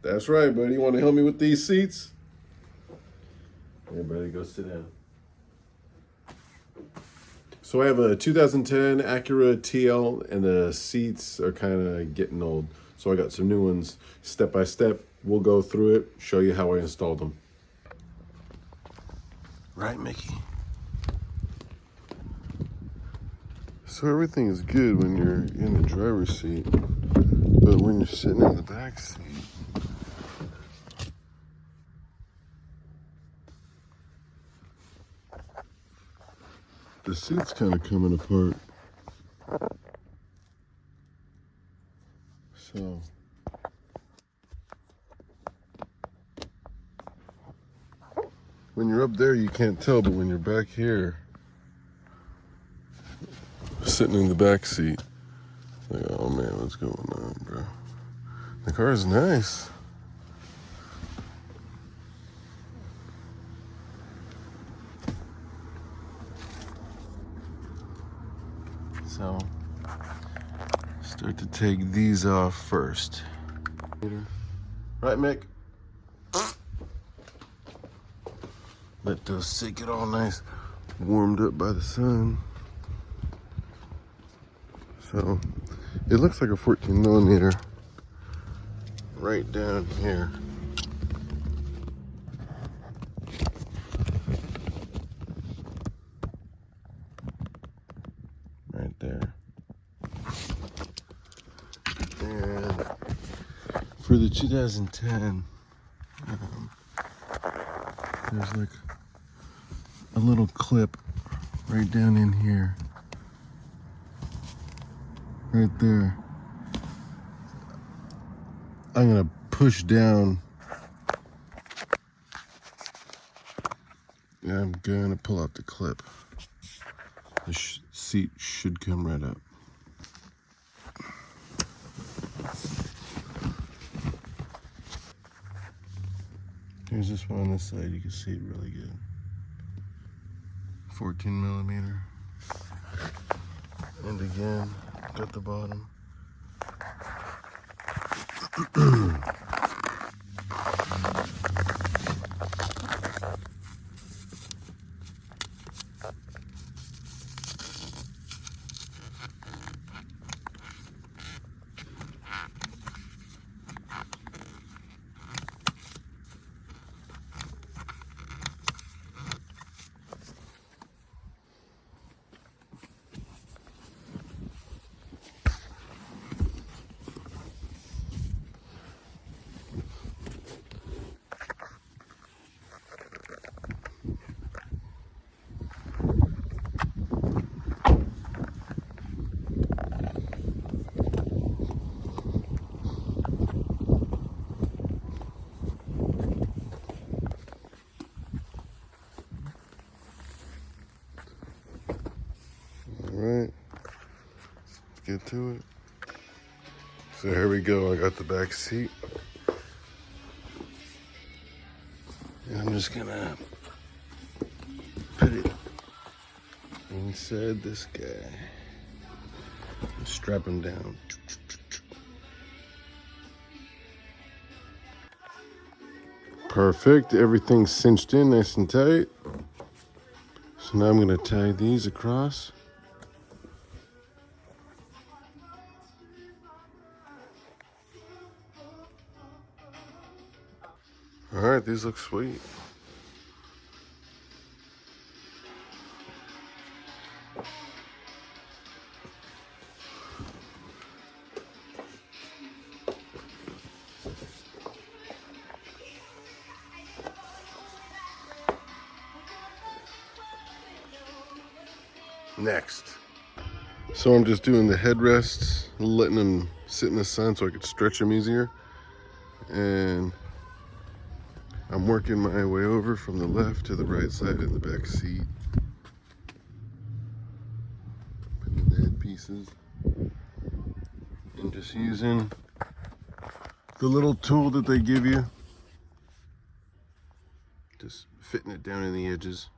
That's right, buddy. You want to help me with these seats? Everybody go sit down. So I have a 2010 Acura TL, and the seats are kind of getting old. So I got some new ones. Step by step, we'll go through it, show you how I installed them. Right, Mickey? So everything is good when you're in the driver's seat, but when you're sitting in the back seat, the seat's kind of coming apart. So when you're up there, you can't tell, but when you're back here, sitting in the back seat, like, oh man, what's going on, bro? The car is nice. So, start to take these off first. Right, Mick? Let those sit get all nice, warmed up by the sun. So, it looks like a 14 millimeter right down here. Right there. And for the 2010, there's like a little clip right down in here. Right there. I'm gonna push down. And I'm gonna pull out the clip. The seat should come right up. Here's this one on this side. You can see it really good. 14 millimeter. And again, got the bottom. Alright, let's get to it. So here we go, I got the back seat. And I'm just gonna put it inside this guy. Strap him down. Perfect, everything's cinched in nice and tight. So now I'm gonna tie these across. All right, these look sweet. Next. So I'm just doing the headrests, letting them sit in the sun so I could stretch them easier. And I'm working my way over from the left to the right side in the back seat. Putting the head pieces. And just using the little tool that they give you. Just fitting it down in the edges.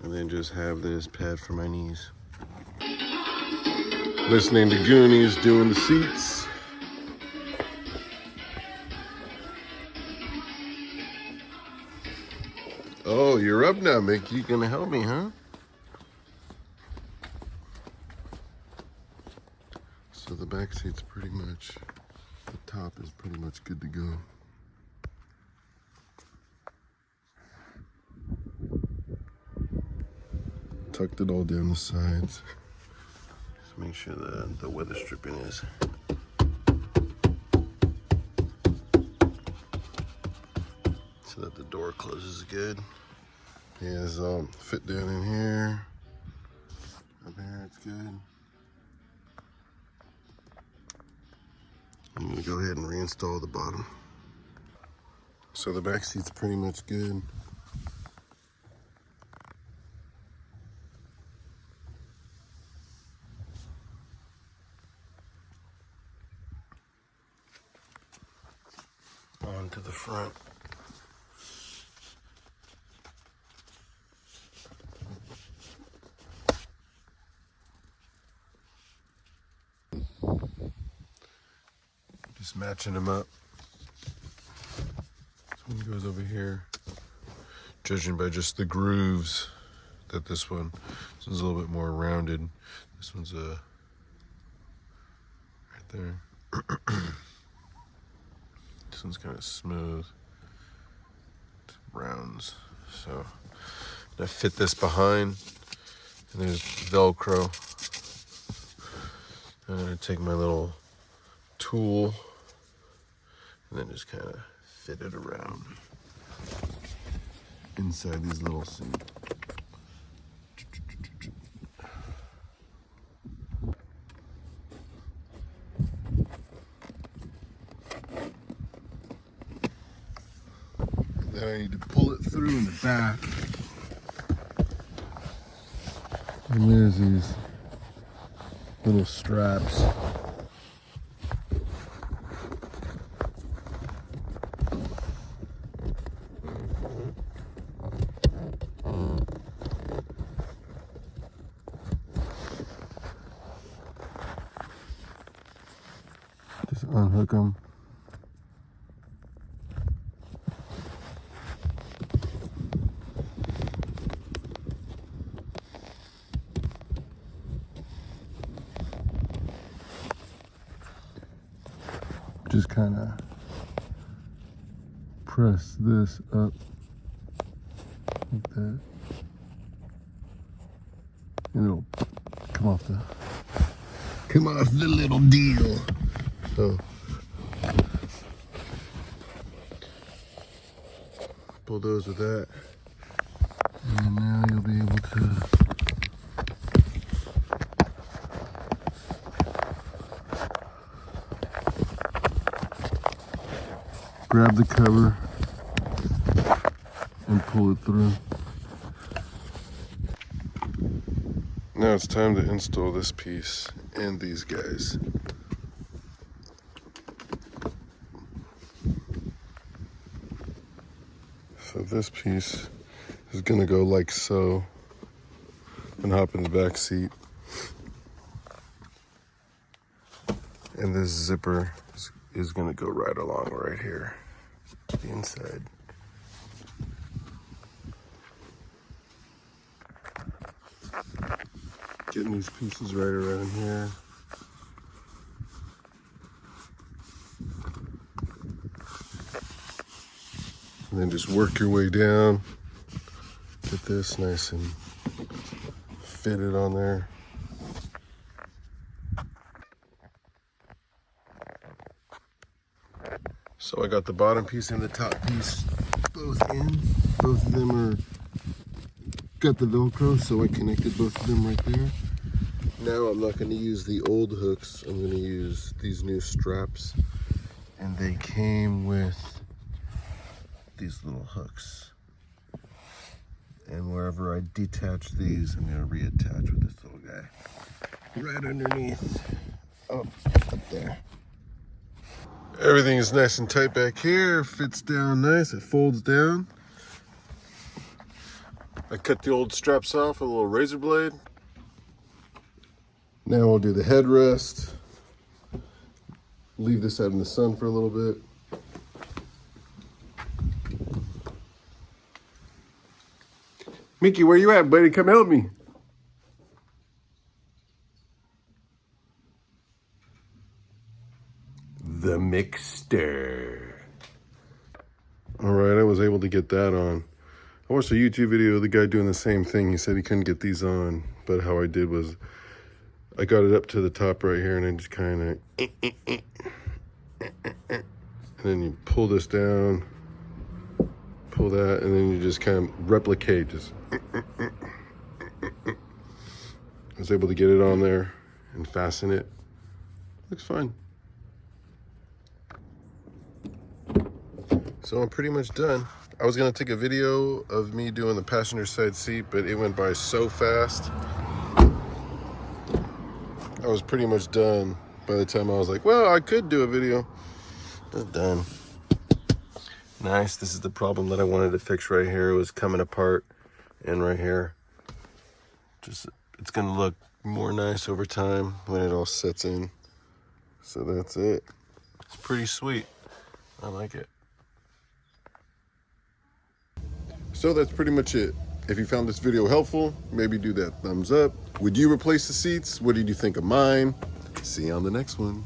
And then just have this pad for my knees. Listening to Goonies, doing the seats. Oh, you're up now, Mickey. You gonna help me, huh? So the back seat's pretty much, the top is pretty much good to go. Tucked it all down the sides. Just make sure the weather stripping is. So that the door closes good. He has fit down in here. Up here, it's good. I'm gonna go ahead and reinstall the bottom. So the back seat's pretty much good. On to the front. Just matching them up. This one goes over here. Judging by just the grooves, that this one's a little bit more rounded. This one's right there. This one's kind of smooth. It's rounds. So I fit this behind, and there's Velcro. I'm gonna take my little tool and then just kind of fit it around inside these little seats. Then I need to pull it through in the back. And there's these little straps. Just unhook them. Just kind of press this up like that, and it'll come off the little deal. So pull those with that, and now you'll be able to grab the cover and pull it through. Now it's time to install this piece and these guys. So this piece is gonna go like so and hop in the back seat. And this zipper is gonna go right along right here to the inside. Getting these pieces right around here. And then just work your way down. Get this nice and fitted on there. So I got the bottom piece and the top piece both in. Both of them are got the Velcro, so I connected both of them right there. Now I'm not going to use the old hooks. I'm going to use these new straps, and they came with these little hooks. And wherever I detach these, I'm going to reattach with this little guy right underneath. Up there. Everything is nice and tight back here. Fits down nice. It folds down. I cut the old straps off with a little razor blade. Now we'll do the headrest. Leave this out in the sun for a little bit. Mickey, where you at, buddy? Come help me. The mixter. All right, I was able to get that on. I watched a YouTube video of the guy doing the same thing. He said he couldn't get these on, but how I did was I got it up to the top right here and I just kind of, and then you pull this down, pull that, and then you just kind of replicate, just. I was able to get it on there and fasten it. Looks fine. So I'm pretty much done. I was gonna take a video of me doing the passenger side seat, but it went by so fast. I was pretty much done by the time I was like, well, I could do a video. But done. Nice, this is the problem that I wanted to fix right here. It was coming apart and right here. Just, it's gonna look more nice over time when it all sets in. So that's it. It's pretty sweet. I like it. So that's pretty much it. If you found this video helpful, maybe do that thumbs up. Would you replace the seats? What did you think of mine? See you on the next one.